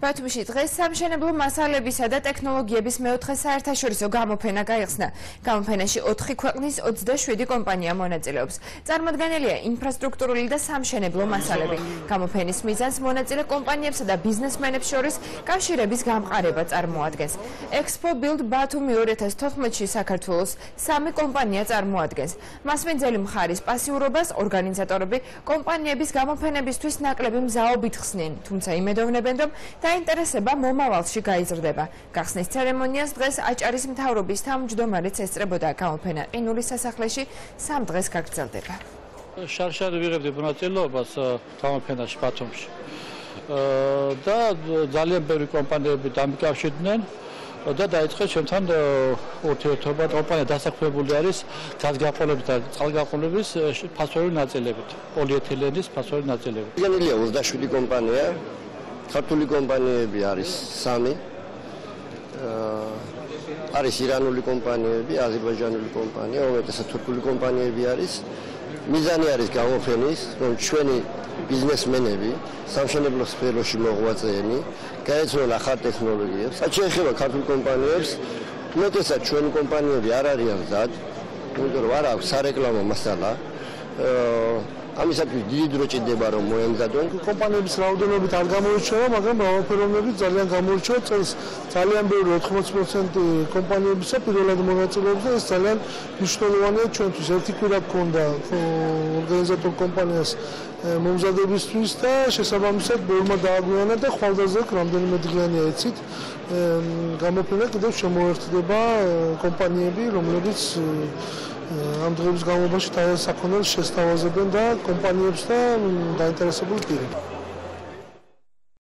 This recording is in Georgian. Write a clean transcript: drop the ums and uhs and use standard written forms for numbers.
ბათუმში დღეს სამშენებლო მასალებისა და ტექნოლოგიების მეოთხე საერთაშორისო გამოფენა გაიხსნა. გამოფენაში 4 ქვეყნის 27 კომპანია მონაწილეობს. წარმოდგენილია ინფრასტრუქტურული და სამშენებლო მასალები. გამოფენის მიზანს მონაწილე კომპანიებსა და ბიზნესმენებს შორის კავშირების გამყარება წარმოადგენს. Expo Build Batumi 2014-ში საქართველოს 3 კომპანია წარმოადგენს. მასპინძელი მხარის პასიურობას ორგანიზატორები კომპანიების გამოფენებისთვის ნაკლები მზაობით ხსნიან, თუმცა იმედოვნებენ, რომ დაინტერესება მომავალში გაიზრდება. გახსნის ცერემონიას დღეს აჭარის მთავრობის თავმჯდომარეც ესწრებოდა. გამოფენა ყინულის სასახლეში 3 დღეს გაგრძელდება. შარშად ვიღებდი მონაწილეობას გამოფენაში ბათუმში. და ძალიან ბევრი კომპანიები დამიკავშირდნენ და დაიწყეს ჩვენთან ურთიერთობა. კომპანია დასაქმებული არის გაზგაყოლების და წყალგაყოლების ფასოვანი ნაწილებით, პოლიეთილენის ფასოვანი ნაწილებით. განილია 27 კომპანია. ქართული კომპანიები არის 3. არის ირანული კომპანიები, აზერბაიჯანული კომპანია, უმეტესად თურქული კომპანიები არის. მიზანი არის გამოფენის, რომ ჩვენი ბიზნესმენები სამშენებლო სფეროში მოღვაწეები გაეცნონ ახალ ტექნოლოგიებს. რაც შეეხება ქართულ კომპანიებს, უმეტესად ჩვენი კომპანიები არ არიან მზად, იმიტომ რომ არ აქვს სარეკლამო მასალა. ამისათვის დიდი დრო ჭირდება რომ მოემზადონ. კომპანიების რაოდენობით არ გამოირჩევა, მაგრამ მრავალფეროვნებით ძალიან გამოირჩევა. წელს ძალიან ბევრი 80% კომპანიებისა პირველად მონაწილეობს და ეს ძალიან მნიშვნელოვანია ჩვენთვის. ერთი კვირა გქონდა ორგანიზატორ კომპანიას მომზადებისთვის და შესაბამისად ბევრმა დააგვიანა და ხვალდაზე რამდენიმე დღიანია იცით. გამოფენა კიდევ შემოერთდება კომპანიები, რომლებიც ამ დღეების განმავლობაში საქმეს შესთავაზებენ და კომპანიებს და დაინტერესებულ პირებს.